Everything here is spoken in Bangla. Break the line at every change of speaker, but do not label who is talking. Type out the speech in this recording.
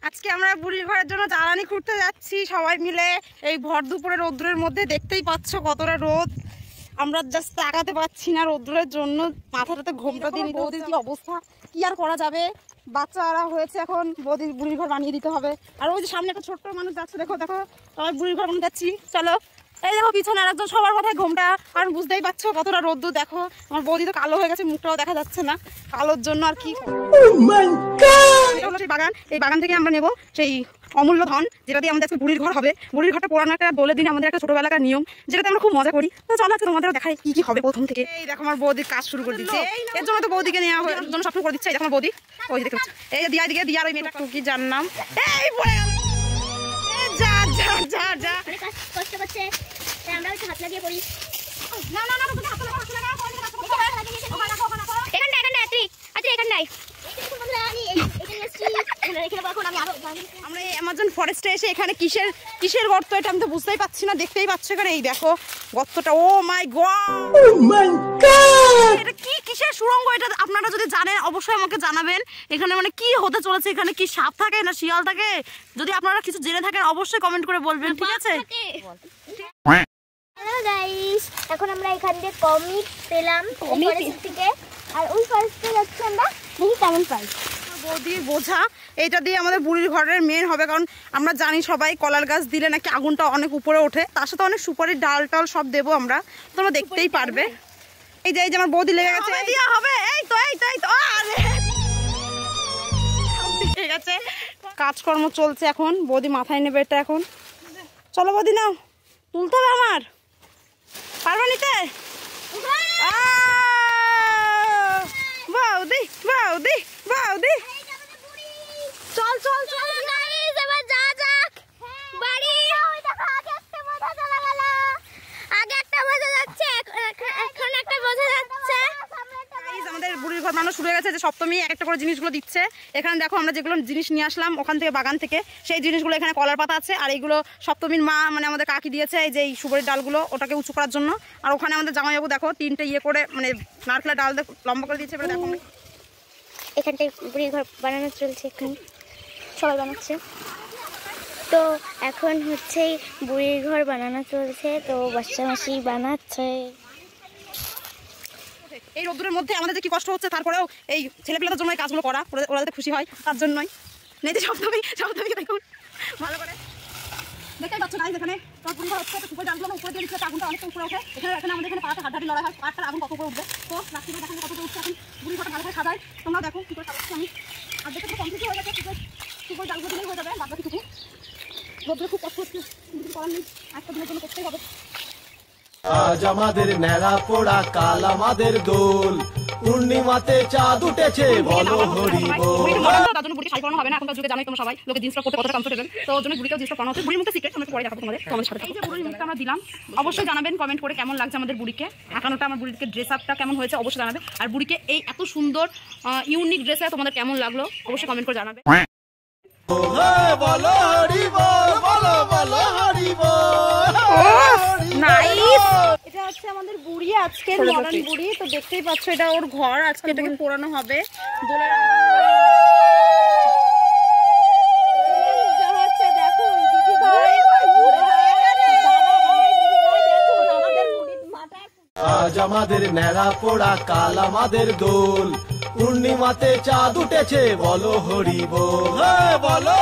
আজকে আমরা বুড়ির ঘরের জন্য জ্বালানি খুঁড়তে যাচ্ছি সবাই মিলে। এই ভর দুপুরে রোদ্রের মধ্যে দেখতেই পাচ্ছ কতটা রোদ, আমরা জাস্ট তাকাতে পাচ্ছি না রোদ্রের জন্য। মাথাটাতে ঘোমটা দিয়ে নিতে, বৌদির কি অবস্থা, কি আর করা যাবে। বাচ্চারা হয়েছে এখন, বৌদির বুড়ির ঘর বানিয়ে দিতে হবে। আর ওই যে সামনে একটা ছোট্ট মানুষ যাচ্ছে, দেখো দেখো সবাই বুড়ির ঘর বানিয়ে যাচ্ছি, চলো। এই দেখো পিছনে আর একজন, সবার মাথায় ঘোমটা, আর বুঝতেই পারছো কতটা রোদ্দুর। দেখো আমার বৌদি তো কালো হয়ে গেছে, মুখটাও দেখা যাচ্ছে না কালোর জন্য। আর কি বাগান, এই বাগান থেকে আমরা নেবো সেই অমূল্য ধন, যেটা দিয়ে আমাদের বুড়ির ঘর হবে। বুড়ির ঘরটা পুরানো একটা বলে দিন, আমাদের একটা ছোটবেলাকার নিয়ম, যেটাতে আমরা খুব মজা করি। তো চলো আজকে তোমাদের দেখাই কি কি হবে প্রথম থেকে। এই দেখো আমার বৌদির কাজ শুরু করে দিচ্ছে, এর জন্য তো বৌদিকে নেওয়া জন্য সব শুরু করে দিচ্ছে। এই দেখো আমার বৌদি, ওই দেখতে পাচ্ছ, এই দিয়া দিকে দিয়ার ওই মেয়েটা কি যার নাম, এই পড়ে গেল, যা যা যা যা
কষ্ট করছে, আমরা একটু হাত লাগিয়ে পড়ি।
না না না, তুমি হাত লাগা, হাত লাগা,
এখানটা তুই আচ্ছা এখানটাই
আমরা এই অ্যামাজন ফরেস্টে এসে এখানে কিসের গর্ত এটা আমি তো বুঝতেই পারছি না। দেখতেই পাচ্ছ এখানে, এই দেখো গর্তটা, ও মাই গড, এটা কি কিসের সুড়ঙ্গ? এটা আপনারা যদি জানেন অবশ্যই আমাকে জানাবেন। এখানে মানে কি হতে চলেছে, এখানে কি সাপ থাকে না শিয়াল থাকে? যদি আপনারা কিছু জেনে থাকেন অবশ্যই কমেন্ট করে বলবেন, ঠিক আছে?
হ্যালো গাইস, এখন আমরা এখান থেকে কমিক পেলাম ফরেস্ট থেকে, আর ওই ফরেস্টে যাচ্ছি আমরা, দেখি কেমন পাই।
বৌদি বোঝা, এটা দিয়ে আমাদের বুড়ির ঘরের মেন হবে, কারণ আমরা জানি সবাই কলার গাছ দিলে নাকি আগুনটা অনেক উপরে ওঠে, তার সাথে অনেক সুপারির ডাল টাল সব দেবো আমরা, তোমরা দেখতেই পারবে। এই যে আমার বৌদি লেগে গেছে, হবে এই তো এই তো এই তো, ঠিক আছে কাজকর্ম চলছে এখন। বৌদি মাথায় নেবে এটা এখন, চলো বৌদি নাও, তুলতে হবে আমার, পারবে নিতে? বৌদি বৌদি বৌদি, চল চল চল
গাইস, এবার যা যাক বাড়ি। আগে একটা বোঝা যাচ্ছে, এখন একটা বোঝা যাচ্ছে।
আমাদের বুড়ির ঘর বানানো শুরু হয়ে গেছে, যে সপ্তমী একটা করে জিনিসগুলো দিচ্ছে। এখানে দেখো আমরা যেগুলো জিনিস নিয়ে আসলাম ওখান থেকে, বাগান থেকে, সেই জিনিসগুলো এখানে কলার পাতা আছে। আর এইগুলো সপ্তমীর মা মানে আমাদের কাকি দিয়েছে, এই যে এই সুপারির ডালগুলো ওটাকে উঁচু করার জন্য। আর ওখানে আমাদের জামাইবাবু দেখো তিনটে ইয়ে করে মানে নারকেলের ডাল লম্বা করে দিয়েছে। দেখো
এখানটায় বুড়ির ঘর বানানো চলছে, এখন সবাই বানাচ্ছে। তো এখন হচ্ছে বুড়ির ঘর বানানো চলছে, তো বাচ্চা মাসি বানাচ্ছে।
এই রোদ্দুরের মধ্যে আমাদের যে কি কষ্ট হচ্ছে, তারপরেও এই ছেলেপিলাদের জন্য এই কাজগুলো করা, ওরা যাতে খুশি হয় তার জন্যই। নেই যে সপ্তমী দেখুন ভালো করে দেখতেই পাচ্ছ গাইস, এখানে বুড়ি ঘর হচ্ছে, সুপারি ডালগুলো উপরে দিয়ে দিচ্ছে, আগুনটা অনেকটা উপরে ওঠে। এখানে আমাদের এখানে পাড়াতে হাড্ডাহাড্ডি লড়াই হয়, পাড়টার আগুন কত উপরে উঠবে। তো রাত্রিবেলা দেখেন কত উপরে উঠছে। এখন বুড়ি ঘরটা ভালো করে সাজাই, তোমরা দেখো কি করে সাজাচ্ছি আমি। আর দেখে তো কমপ্লিট হয়ে গেছে, সুপারি ডালগুলো দিলেই হয়ে যাবে, বাদ বাকিটুকু। রোদ্দুরে খুব কষ্ট হচ্ছে, কিছু করার নেই, একটা দিনের জন্য করতেই হবে।
আজ আমাদের নেড়া পোড়া, কাল আমাদের দোল, পূর্ণিমাতে চাঁদ উঠেছে, বলো হরি বল।
তার জন্য বুড়িকে শাড়ি পরানো হবে না, এখনকার যুগে জানোই তোমরা সবাই লোকে জিন্স পরতে কতটা কমফোর্টেবল। তো ওর জন্য বুড়িকেও জিন্স পরানো হচ্ছে। বুড়ির মুখে সিক্রেট আমি পরে দেখাবো তোমাদের সাথে। এই যে বুড়ির মুখটা আমরা দিলাম, অবশ্যই জানাবেন কমেন্ট করে কেমন লাগছে আমাদের বুড়িকে আঁকানোটা, আমার বুড়িকে ড্রেস আপটা কেমন হয়েছে অবশ্যই জানাবে। আর বুড়িকে এই এত সুন্দর ইউনিক ড্রেসে তোমাদের কেমন লাগলো অবশ্যই কমেন্ট করে জানাবে।
বলো হরি বল, বলো বলো হরি বল।
নাইস, এটা হচ্ছে আমাদের বুড়ি, আজকের মডার্ন বুড়ি। তো দেখতেই পাচ্ছ এটা ওর ঘর, আজকে এটাকে পোড়ানো হবে।
আজ আমাদের নেড়া পোড়া, কাল আমাদের দোল, পূর্ণিমাতে চাঁদ উঠেছে, বলো হরি বল, বলো